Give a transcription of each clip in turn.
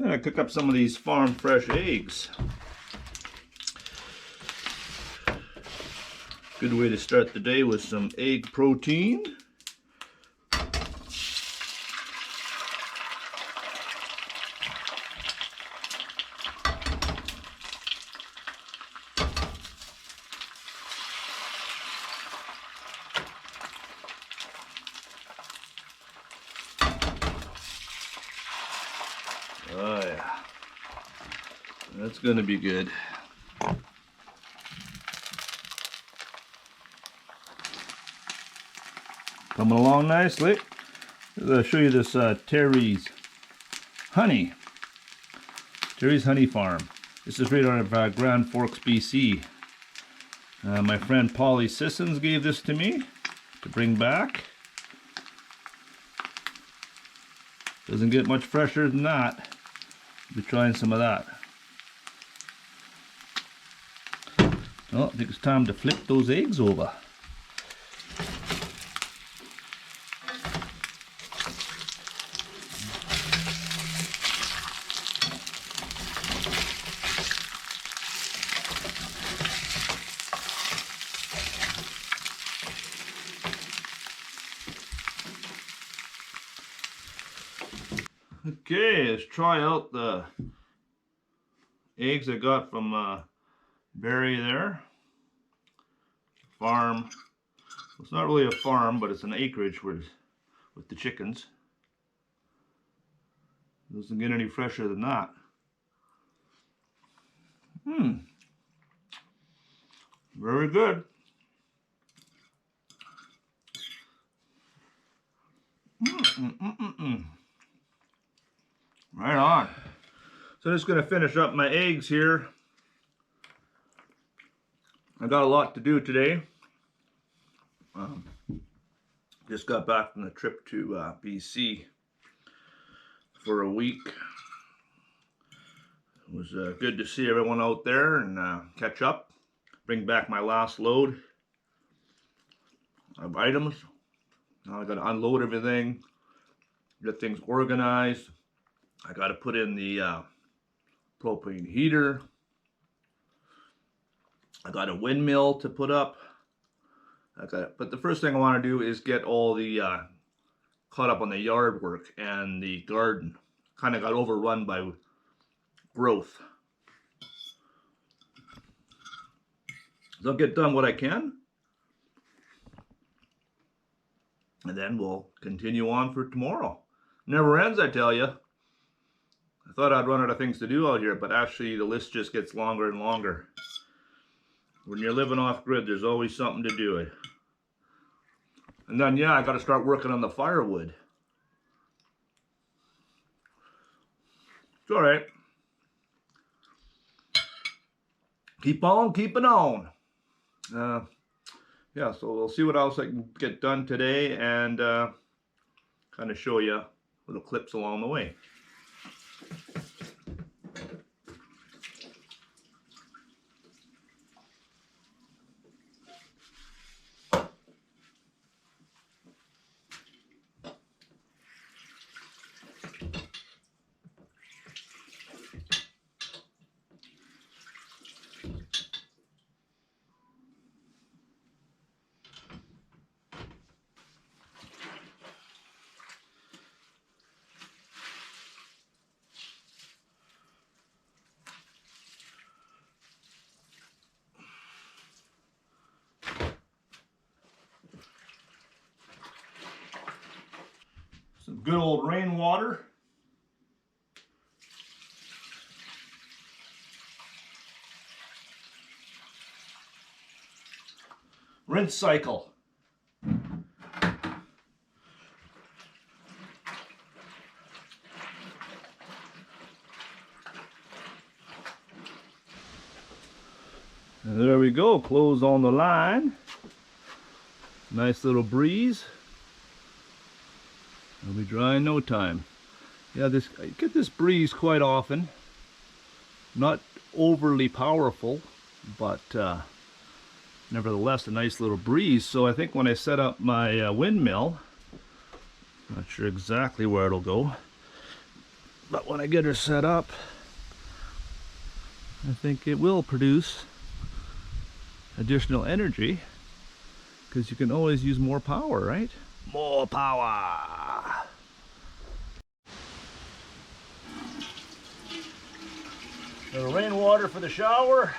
I'm gonna cook up some of these farm fresh eggs. Good way to start the day with some egg protein. Oh yeah, that's gonna be good. Coming along nicely. I'll show you this Terry's honey. Terry's Honey Farm. This is right out of Grand Forks, BC. My friend Polly Sissons gave this to me to bring back. Doesn't get much fresher than that. We'll be trying some of that. Well, I think it's time to flip those eggs over. Okay, let's try out the eggs I got from Barry there. Farm. It's not really a farm, but it's an acreage with the chickens. Doesn't get any fresher than that. Very good. Right on. So I'm just going to finish up my eggs here. I got a lot to do today. Just got back from the trip to BC for a week. It was good to see everyone out there and catch up. Bring back my last load of items. Now I got to unload everything, get things organized. I got to put in the propane heater. I got a windmill to put up. But the first thing I want to do is get all the caught up on the yard work and the garden. Kind of got overrun by growth. So I'll get done what I can. And then we'll continue on for tomorrow. Never ends, I tell you. I thought I'd run out of things to do out here, but actually the list just gets longer and longer. When you're living off grid, there's always something to do. And then, yeah, I got to start working on the firewood. It's all right. Keep on keeping on. Yeah, so we'll see what else I can get done today and kind of show you little clips along the way. Some good old rainwater. Rinse cycle. And there we go, close on the line. Nice little breeze. It'll be dry in no time. Yeah, I get this breeze quite often. Not overly powerful, but nevertheless a nice little breeze. So I think when I set up my windmill, not sure exactly where it'll go, but when I get her set up, I think it will produce additional energy, because you can always use more power, right? More power! The rainwater for the shower.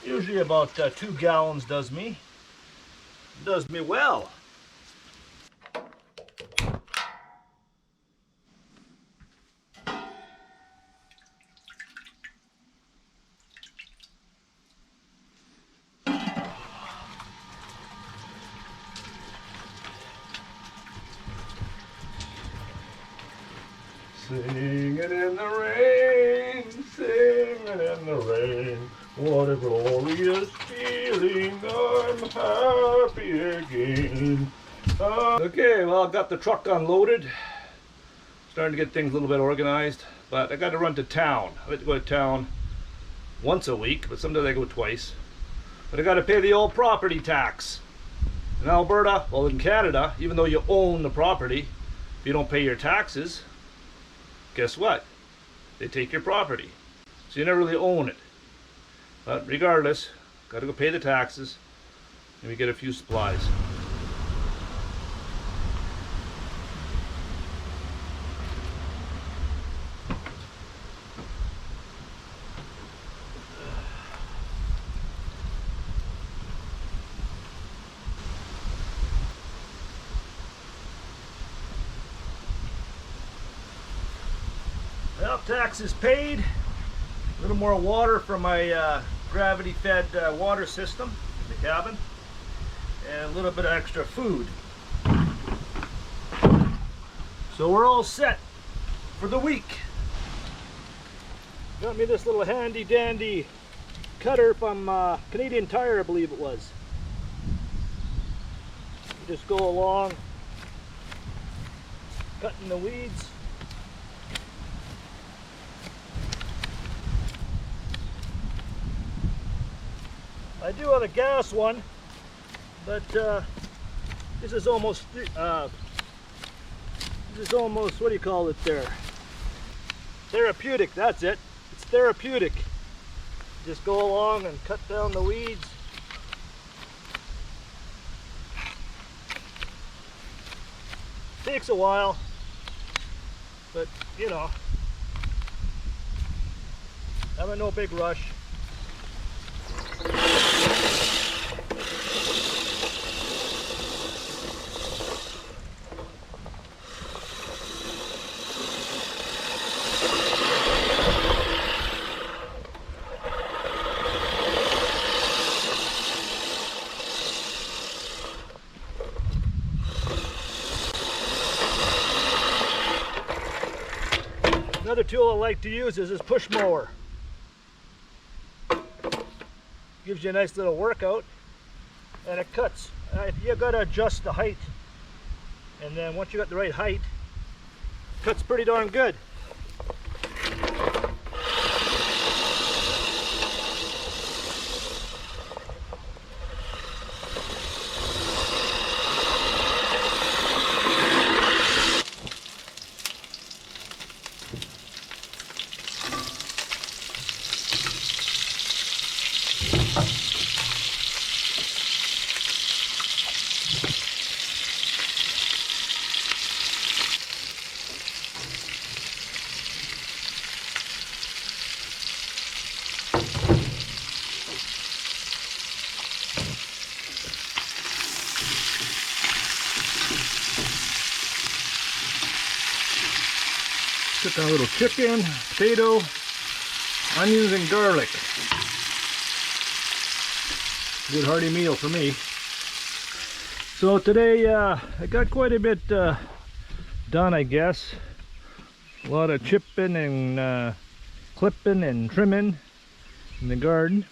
Usually about 2 gallons does me well. Singing in the rain, singing in the rain, what a glorious feeling, I'm happy again. Okay, well, I've got the truck unloaded, starting to get things a little bit organized, but I got to run to town. I like to go to town once a week, but sometimes I go twice. But I got to pay the old property tax. In Alberta, well, in Canada, even though you own the property, if you don't pay your taxes, guess what? They take your property. So you never really own it. But regardless, got to go pay the taxes, and we get a few supplies. Well, taxes paid. A little more water from my gravity-fed water system in the cabin, and a little bit of extra food. So we're all set for the week. Got me this little handy-dandy cutter from Canadian Tire, I believe it was. You just go along, cutting the weeds. I do have a gas one, but this is almost what do you call it there? Therapeutic, that's it. It's therapeutic. Just go along and cut down the weeds. Takes a while, but you know, I'm in no big rush. Another tool I like to use is this push mower. Gives you a nice little workout, and it cuts. You got to adjust the height, and then once you got the right height, it cuts pretty darn good. Took a little chicken, potato, onions, and garlic. Good hearty meal for me. So today I got quite a bit done, I guess. A lot of chipping and clipping and trimming in the garden.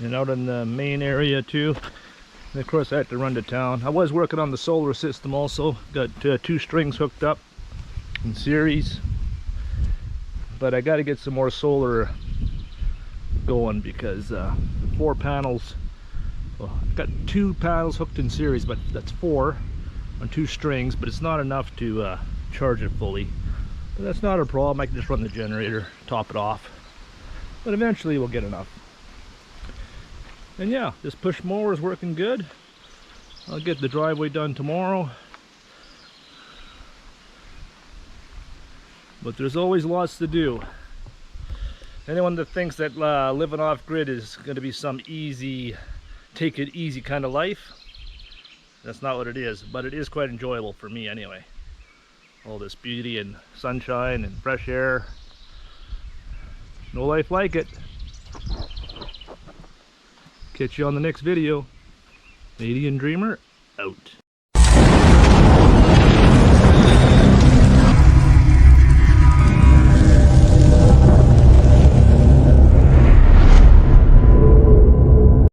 And out in the main area too. And of course I had to run to town. I was working on the solar system also. Got 2 strings hooked up in series. But I got to get some more solar going because 4 panels, well, I've got 2 panels hooked in series, but that's 4 on 2 strings, but it's not enough to charge it fully. But that's not a problem. I can just run the generator, top it off, but eventually we'll get enough. And yeah, this push mower is working good. I'll get the driveway done tomorrow, but there's always lots to do. Anyone that thinks that living off grid is going to be some easy, take it easy kind of life, that's not what it is, but it is quite enjoyable for me anyway. All this beauty and sunshine and fresh air, no life like it. Catch you on the next video. Canadian Dreamer out.